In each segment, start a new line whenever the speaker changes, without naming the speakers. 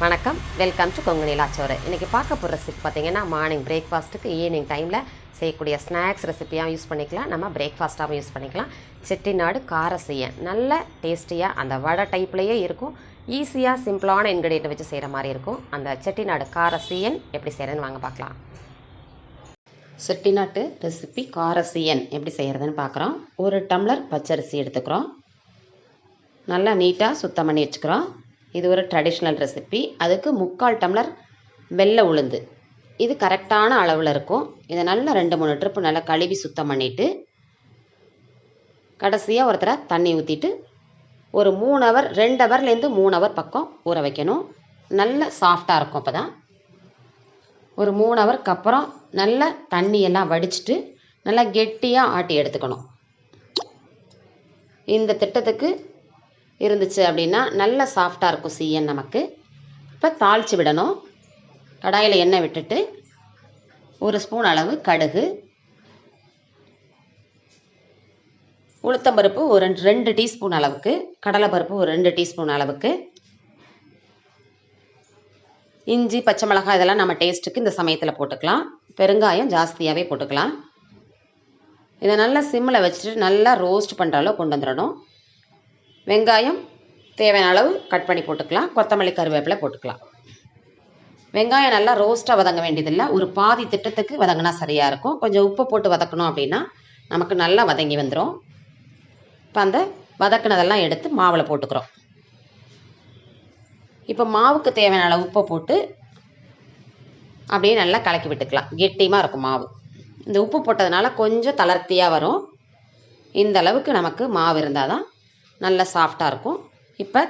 வணக்கம், welcome to Kongu நிலா சோறு. இன்றைக்கி பார்க்க போகிற ரெசிபி பார்த்திங்கன்னா மார்னிங் பிரேக்ஃபாஸ்ட்டுக்கு ஈவினிங் டைமில் செய்யக்கூடிய ஸ்நாக்ஸ் ரெசிப்பியாக யூஸ் பண்ணிக்கலாம். நம்ம பிரேக்ஃபாஸ்ட்டாகவும் யூஸ் பண்ணிக்கலாம். செட்டிநாடு கார சீயன் நல்ல டேஸ்டியாக அந்த வடை டைப்லேயே இருக்கும். ஈஸியாக சிம்பிளான இன்க்ரீடியன்ட் வச்சு செய்கிற மாதிரி இருக்கும். அந்த செட்டிநாடு கார சீயன் எப்படி செய்கிறதுன்னு வாங்க பார்க்கலாம். செட்டிநாட்டு ரெசிபி கார சீயன் எப்படி செய்கிறதுன்னு பார்க்குறோம். ஒரு டம்ளர் பச்சரிசி எடுத்துக்கிறோம். நல்லா நீட்டாக சுத்தம் பண்ணி வச்சுக்கிறோம். இது ஒரு ட்ரெடிஷ்னல் ரெசிபி. அதுக்கு 3/4 டம்ளர் வெள்ளை உளுந்து, இது கரெக்டான அளவில் இருக்கும். இதை நல்லா 2-3 ட்ரிப்பு நல்லா கழுவி சுத்தம் பண்ணிவிட்டு கடைசியாக ஒரு தடவை தண்ணி ஊற்றிட்டு ஒரு 3 ஹவர் 2 ஹவர்லேருந்து 3 ஹவர் பக்கம் ஊற வைக்கணும். நல்ல சாஃப்டாக இருக்கும். அப்போ தான் ஒரு 3 ஹவருக்கு அப்புறம் நல்லா தண்ணியெல்லாம் வடிச்சிட்டு நல்லா கெட்டியாக ஆட்டி எடுத்துக்கணும். இந்த திட்டத்துக்கு இருந்துச்சு அப்படின்னா நல்ல சாஃப்டாக இருக்கும் சீயன் நமக்கு. இப்போ தாளித்து விடணும். கடாயில் எண்ணெய் விட்டுட்டு 1 ஸ்பூன் அளவு கடுகு, உளுத்தம்பருப்பு ஒரு 2 டீஸ்பூன் அளவுக்கு, கடலைப்பருப்பு ஒரு 2 டீஸ்பூன் அளவுக்கு, இஞ்சி பச்சை மிளகாய் இதெல்லாம் நம்ம டேஸ்ட்டுக்கு இந்த சமயத்தில் போட்டுக்கலாம். பெருங்காயம் ஜாஸ்தியாகவே போட்டுக்கலாம். இதை நல்லா சிம்மில் வச்சுட்டு நல்லா ரோஸ்ட் பண்ணுற அளவு கொண்டு வந்துடணும். வெங்காயம் தேவையான அளவு கட் பண்ணி போட்டுக்கலாம். கொத்தமல்லி கருவேப்பிலை போட்டுக்கலாம். வெங்காயம் நல்லா ரோஸ்ட்டாக வதங்க வேண்டியதில்லை. ஒரு பாதி திட்டத்துக்கு வதங்கினா சரியாக இருக்கும். கொஞ்சம் உப்பு போட்டு வதக்கணும் அப்படின்னா நமக்கு நல்லா வதங்கி வந்துடும். இப்போ அந்த வதக்கினதெல்லாம் எடுத்து மாவில் போட்டுக்கிறோம். இப்போ மாவுக்கு தேவையான அளவு உப்பை போட்டு அப்படியே நல்லா கலக்கி விட்டுக்கலாம். கெட்டியமாக இருக்கும் மாவு. இந்த உப்பு போட்டதுனால கொஞ்சம் தளர்த்தியாக வரும். இந்த அளவுக்கு நமக்கு மாவு இருந்தால் தான் நல்லா சாஃப்டாக இருக்கும். இப்போ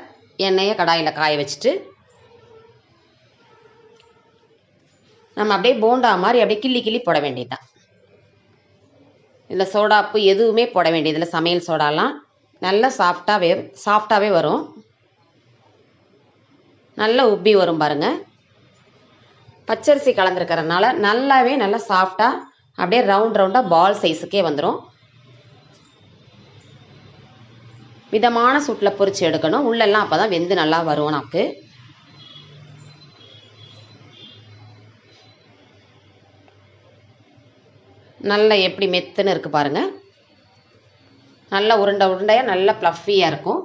எண்ணெயை கடாயில் காய வச்சுட்டு நம்ம அப்படியே போண்டா மாதிரி அப்படியே கிள்ளி கிள்ளி போட வேண்டியது தான். இதில் சோடாப்பு எதுவுமே போட வேண்டியதில்லை. சமையல் சோடாலாம் நல்லா சாஃப்டாகவே வரும். நல்லா உப்பி வரும் பாருங்கள். பச்சரிசி கலந்துருக்கிறதுனால நல்லா சாஃப்டாக அப்படியே ரவுண்டாக பால் சைஸுக்கே வந்துடும். மிதமான சூட்டில் பொரித்து எடுக்கணும். உள்ளெல்லாம் அப்போ தான் வெந்து நல்லா வரும் நமக்கு. நல்லா எப்படி மெத்துன்னு இருக்குது பாருங்கள். நல்லா உருண்டையாக நல்லா ப்ளஃபியாக இருக்கும்.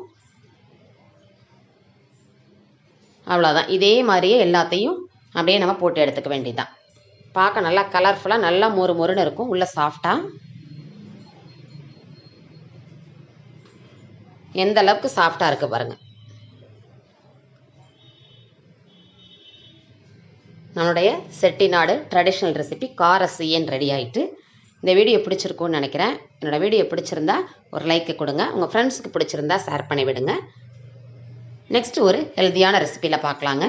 அவ்வளோதான். இதே மாதிரியே எல்லாத்தையும் அப்படியே நம்ம போட்டு எடுத்துக்க வேண்டியதுதான். பார்க்க நல்லா கலர்ஃபுல்லாக நல்லா மொறு மொறுன்னு இருக்கும். உள்ள சாஃப்டாக எந்த அளவுக்கு சாஃப்டாக இருக்குது பாருங்கள். நம்மளுடைய செட்டிநாடு ட்ரெடிஷ்னல் ரெசிபி கார சீயன் ரெடி ஆகிட்டு. இந்த வீடியோ பிடிச்சிருக்குன்னு நினைக்கிறேன். என்னோடய வீடியோ பிடிச்சிருந்தா ஒரு லைக்கு கொடுங்க. உங்கள் ஃப்ரெண்ட்ஸுக்கு பிடிச்சிருந்தா ஷேர் பண்ணி விடுங்க. நெக்ஸ்ட் ஒரு ஹெல்த்தியான ரெசிபியில் பார்க்கலாங்க.